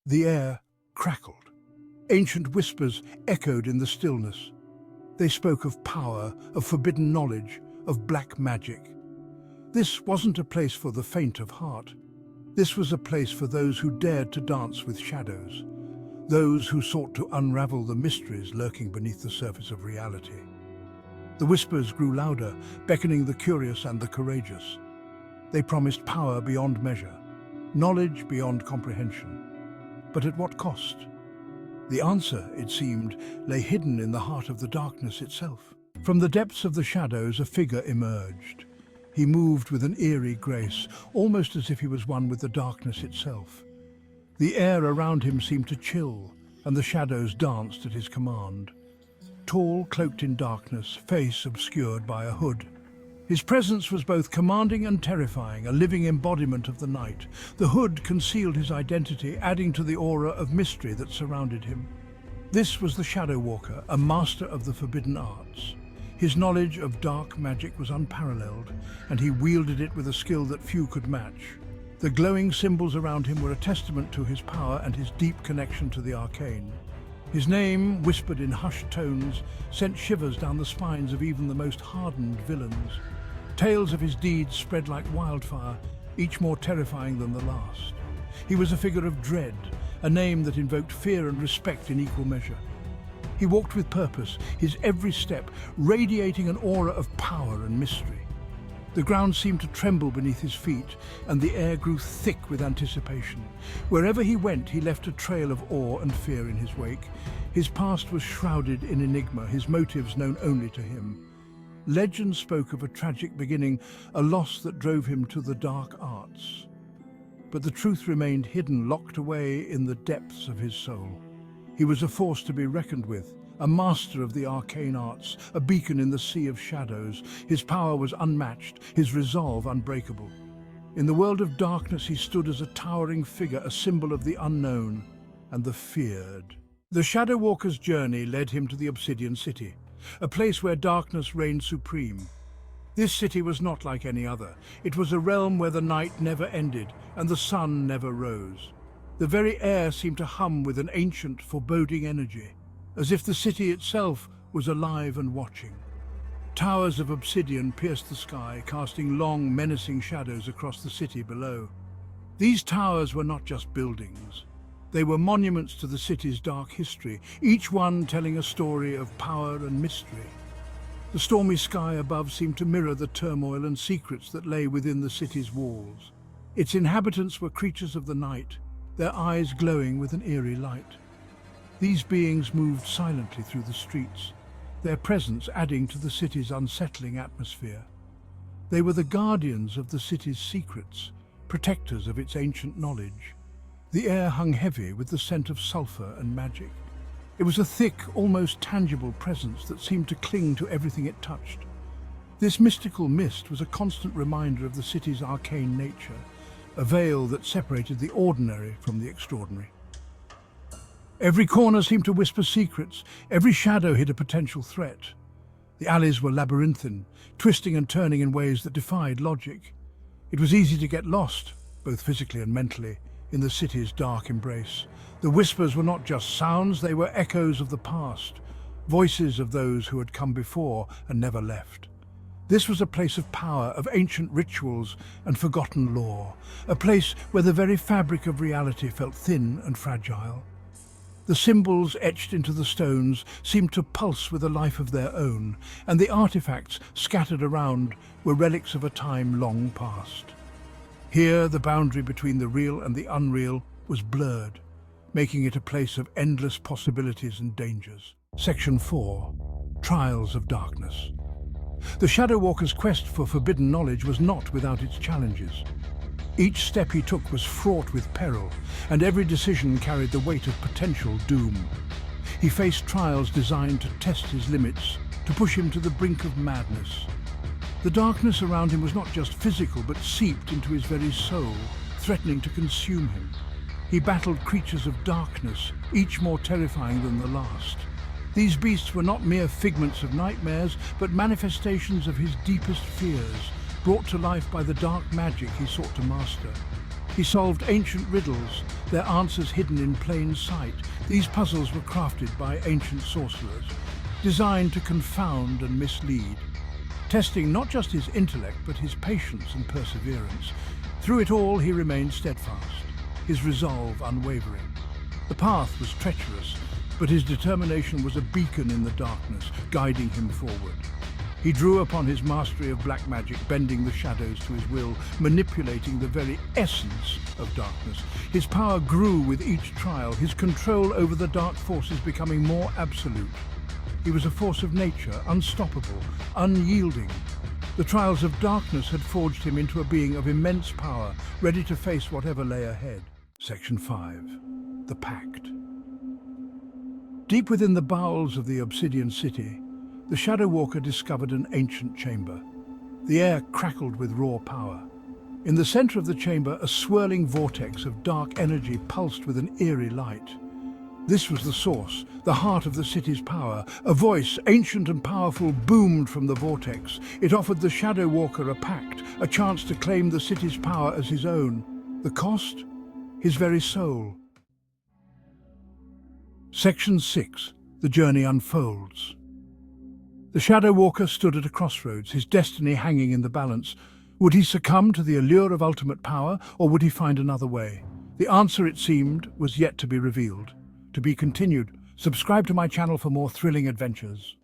The air crackled. Ancient whispers echoed in the stillness. They spoke of power, of forbidden knowledge, of black magic. This wasn't a place for the faint of heart. This was a place for those who dared to dance with shadows, those who sought to unravel the mysteries lurking beneath the surface of reality. The whispers grew louder, beckoning the curious and the courageous. They promised power beyond measure, knowledge beyond comprehension. But at what cost? The answer, it seemed, lay hidden in the heart of the darkness itself. From the depths of the shadows, a figure emerged. He moved with an eerie grace, almost as if he was one with the darkness itself. The air around him seemed to chill, and the shadows danced at his command. Tall, cloaked in darkness, face obscured by a hood. His presence was both commanding and terrifying, a living embodiment of the night. The hood concealed his identity, adding to the aura of mystery that surrounded him. This was the Shadow Walker, a master of the forbidden arts. His knowledge of dark magic was unparalleled, and he wielded it with a skill that few could match. The glowing symbols around him were a testament to his power and his deep connection to the arcane. His name, whispered in hushed tones, sent shivers down the spines of even the most hardened villains. Tales of his deeds spread like wildfire, each more terrifying than the last. He was a figure of dread, a name that invoked fear and respect in equal measure. He walked with purpose, his every step radiating an aura of power and mystery. The ground seemed to tremble beneath his feet, and the air grew thick with anticipation. Wherever he went, he left a trail of awe and fear in his wake. His past was shrouded in enigma, his motives known only to him. Legend spoke of a tragic beginning, a loss that drove him to the dark arts. But the truth remained hidden, locked away in the depths of his soul. He was a force to be reckoned with, a master of the arcane arts, a beacon in the sea of shadows. His power was unmatched, his resolve unbreakable. In the world of darkness, he stood as a towering figure, a symbol of the unknown and the feared. The Shadow Walker's journey led him to the Obsidian City, a place where darkness reigned supreme. This city was not like any other. It was a realm where the night never ended and the sun never rose. The very air seemed to hum with an ancient, foreboding energy, as if the city itself was alive and watching. Towers of obsidian pierced the sky, casting long, menacing shadows across the city below. These towers were not just buildings. They were monuments to the city's dark history, each one telling a story of power and mystery. The stormy sky above seemed to mirror the turmoil and secrets that lay within the city's walls. Its inhabitants were creatures of the night, their eyes glowing with an eerie light. These beings moved silently through the streets, their presence adding to the city's unsettling atmosphere. They were the guardians of the city's secrets, protectors of its ancient knowledge. The air hung heavy with the scent of sulfur and magic. It was a thick, almost tangible presence that seemed to cling to everything it touched. This mystical mist was a constant reminder of the city's arcane nature, a veil that separated the ordinary from the extraordinary. Every corner seemed to whisper secrets, every shadow hid a potential threat. The alleys were labyrinthine, twisting and turning in ways that defied logic. It was easy to get lost, both physically and mentally, in the city's dark embrace. The whispers were not just sounds, they were echoes of the past, voices of those who had come before and never left. This was a place of power, of ancient rituals and forgotten lore, a place where the very fabric of reality felt thin and fragile. The symbols etched into the stones seemed to pulse with a life of their own, and the artifacts scattered around were relics of a time long past. Here, the boundary between the real and the unreal was blurred, making it a place of endless possibilities and dangers. Section 4. Trials of Darkness. The Shadow Walker's quest for forbidden knowledge was not without its challenges. Each step he took was fraught with peril, and every decision carried the weight of potential doom. He faced trials designed to test his limits, to push him to the brink of madness. The darkness around him was not just physical, but seeped into his very soul, threatening to consume him. He battled creatures of darkness, each more terrifying than the last. These beasts were not mere figments of nightmares, but manifestations of his deepest fears, brought to life by the dark magic he sought to master. He solved ancient riddles, their answers hidden in plain sight. These puzzles were crafted by ancient sorcerers, designed to confound and mislead, testing not just his intellect but his patience and perseverance. Through it all he remained steadfast, his resolve unwavering. The path was treacherous, but his determination was a beacon in the darkness, guiding him forward. He drew upon his mastery of black magic, bending the shadows to his will, manipulating the very essence of darkness. His power grew with each trial, his control over the dark forces becoming more absolute. He was a force of nature, unstoppable, unyielding. The trials of darkness had forged him into a being of immense power, ready to face whatever lay ahead. Section 5. The Pact. Deep within the bowels of the Obsidian City, the Shadow Walker discovered an ancient chamber. The air crackled with raw power. In the center of the chamber, a swirling vortex of dark energy pulsed with an eerie light. This was the source, the heart of the city's power. A voice, ancient and powerful, boomed from the vortex. It offered the Shadow Walker a pact, a chance to claim the city's power as his own. The cost? His very soul. Section 6. The journey unfolds. The Shadow Walker stood at a crossroads, his destiny hanging in the balance. Would he succumb to the allure of ultimate power, or would he find another way? The answer, it seemed, was yet to be revealed. To be continued. Subscribe to my channel for more thrilling adventures.